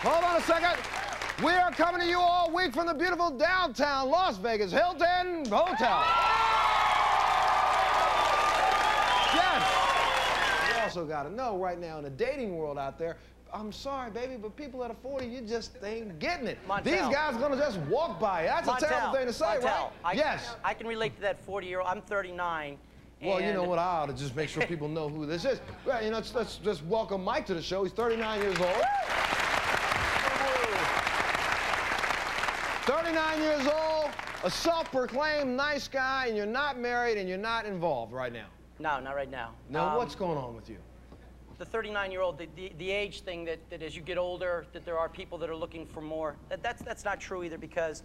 Hold on a second. We are coming to you all week from the beautiful downtown Las Vegas Hilton Hotel. Yes. You also got to know right now in the dating world out there, I'm sorry, baby, but people that are 40, you just ain't getting it. Montel. These guys are going to just walk by you. That's a terrible thing to say, right? Yes. I can relate to that 40-year-old. I'm 39. Well, you know what? I ought to just make sure people know who this is. Right, you know, let's just welcome Mike to the show. He's 39 years old. 39 years old, a self-proclaimed nice guy, and you're not married and you're not involved right now. No, not right now. Now, what's going on with you? The 39-year-old, the age thing that as you get older, that there are people that are looking for more. That's not true either, because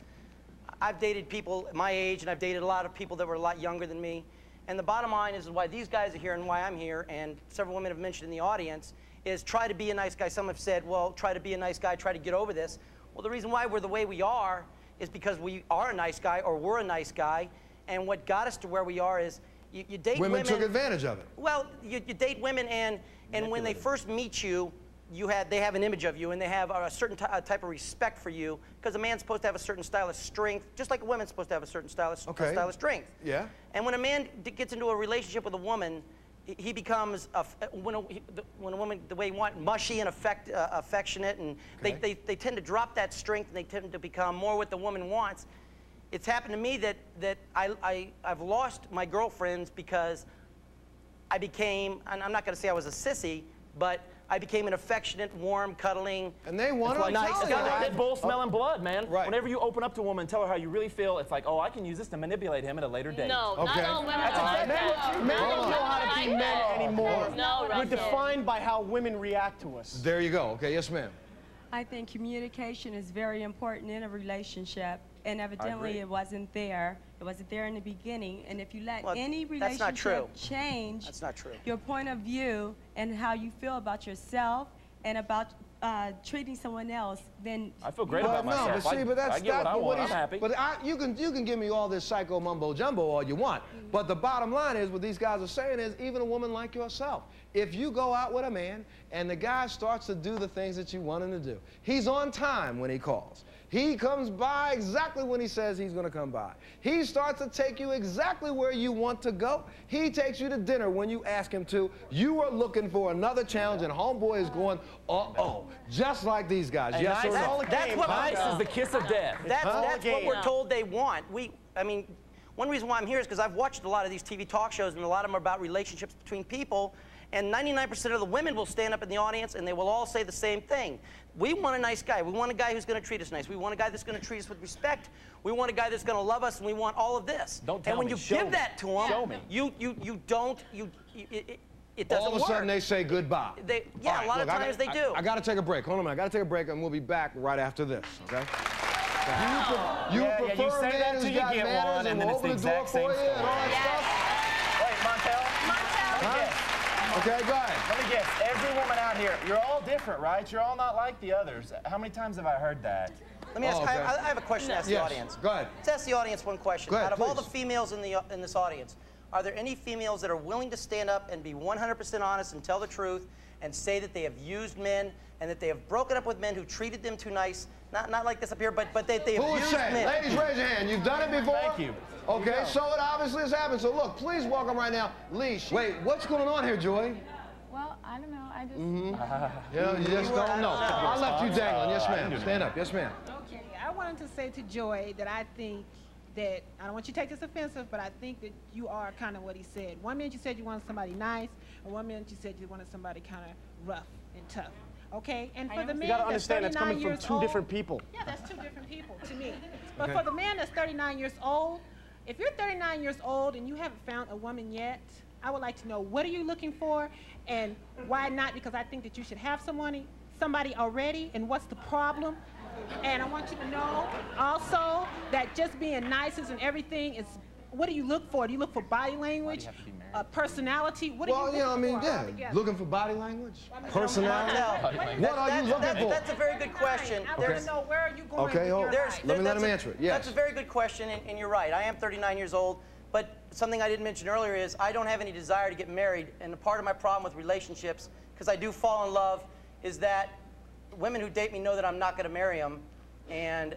I've dated people my age, and I've dated a lot of people that were a lot younger than me. And the bottom line is why these guys are here and why I'm here, and several women have mentioned in the audience, is try to be a nice guy. Some have said, well, try to be a nice guy, try to get over this. Well, the reason why we're the way we are is because we are a nice guy, or we're a nice guy, and what got us to where we are is you date women. Women took advantage of it. Well, you date women, and when they first meet you, they have an image of you, and they have a certain type of respect for you, because a man's supposed to have a certain style of strength, just like a woman's supposed to have a certain style of strength. Yeah. And when a man gets into a relationship with a woman, he becomes, when a woman, the way you want, mushy and affectionate, and they tend to drop that strength, and they tend to become more what the woman wants. It's happened to me that I've lost my girlfriends because I became, and I'm not going to say I was a sissy, but I became an affectionate, warm, cuddling. And they want to nice. It's got that bull smelling blood, man. Right. Whenever you open up to a woman and tell her how you really feel, it's like, oh, I can use this to manipulate him at a later date. No, not all women are like that. Men don't know how to be men anymore. No, we're defined by how women react to us. There you go. Okay, yes, ma'am. I think communication is very important in a relationship, and evidently it wasn't there. It wasn't there in the beginning, and if you let any relationship change your point of view and how you feel about yourself and about treating someone else, then I feel great about myself. No, but see, I get what I want. I'm happy. But you can give me all this psycho mumbo jumbo all you want. But the bottom line is, what these guys are saying is, even a woman like yourself, if you go out with a man and the guy starts to do the things that you want him to do, he's on time when he calls. He comes by exactly when he says he's going to come by. He starts to take you exactly where you want to go. He takes you to dinner when you ask him to. You are looking for another challenge, and homeboy is going, uh-oh, just like these guys. And yes, that's what nice is the kiss of death. That's what we're told they want. I mean, one reason why I'm here is because I've watched a lot of these TV talk shows, and a lot of them are about relationships between people. And 99% of the women will stand up in the audience and they will all say the same thing. We want a nice guy. We want a guy who's going to treat us nice. We want a guy that's going to treat us with respect. We want a guy that's going to love us, and we want all of this. Don't tell me. And when you give that to him, it doesn't work. All of a sudden they say goodbye. A lot of times they do. I got to take a break. Hold on a minute. I got to take a break, and we'll be back right after this, okay? You say that till you get one, and then it's the exact same story. Wait, Montel? Okay, go ahead. Let me guess. Every woman out here, you're all different, right? You're all not like the others. How many times have I heard that? Let me ask. I have a question to ask the audience. Go ahead. Let's ask the audience one question. Go ahead, Out of all the females in this audience, are there any females that are willing to stand up and be 100% honest and tell the truth and say that they have used men and that they have broken up with men who treated them too nice? Not like this up here, but they have used men. Ladies, raise your hand. You've done it before? Thank you. Okay, so it obviously has happened. So look, please welcome right now, Leash. Wait, what's going on here, Joy? Well, I don't know. I just... You just don't know. I left you dangling. Yes, ma'am. Stand up. Yes, ma'am. Okay, I wanted to say to Joy that I think that, I don't want you to take this offensive, but I think that you are kind of what he said. One minute you said you wanted somebody nice, and one minute you said you wanted somebody kind of rough and tough. Okay, and for the man that's 39 years old, two different people. Yeah, that's two different people to me. But for the man that's 39 years old, if you're 39 years old and you haven't found a woman yet, I would like to know, what are you looking for, and why not? Because I think that you should have somebody already, and what's the problem? And I want you to know also that just being nice isn't everything. It's, what do you look for? Do you look for body language? Personality? What are you looking for? Looking for body language? Personality? What are you looking for? That's a very good question. I want to know, where are you going with your life? Let me let him answer it. Yes. That's a very good question, and you're right. I am 39 years old, but something I didn't mention earlier is I don't have any desire to get married, and a part of my problem with relationships, because I do fall in love, is that women who date me know that I'm not going to marry them, and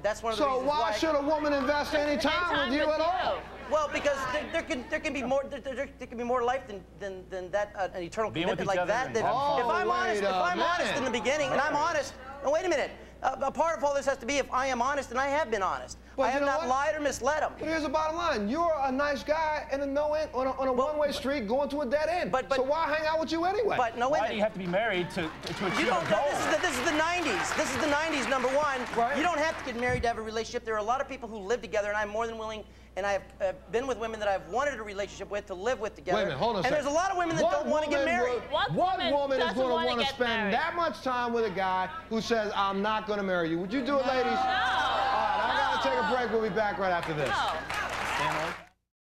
that's one of the reasons why. So why should a woman invest any time with you at all? Well, because there can be more life than that an eternal commitment like that. If I'm honest in the beginning, and I'm honest. No, wait a minute. A part of all this has to be if I am honest, and I have been honest. I have not lied or misled them. But here's the bottom line: you're a nice guy in a on a one-way street going to a dead end. So why hang out with you anyway? But no, why do you have to be married to achieve a goal? This is the 90s. This is the 90s. Number one, right. You don't have to get married to have a relationship. There are a lot of people who live together, and I'm more than willing. And I have been with women that I've wanted a relationship with to live with together. Wait a minute, hold on a second. And there's a lot of women that don't want to get married. What woman is going to want to spend that much time with a guy who says, I'm not going to marry you? Would you do it, ladies? No. All right, I got to take a break. We'll be back right after this. No.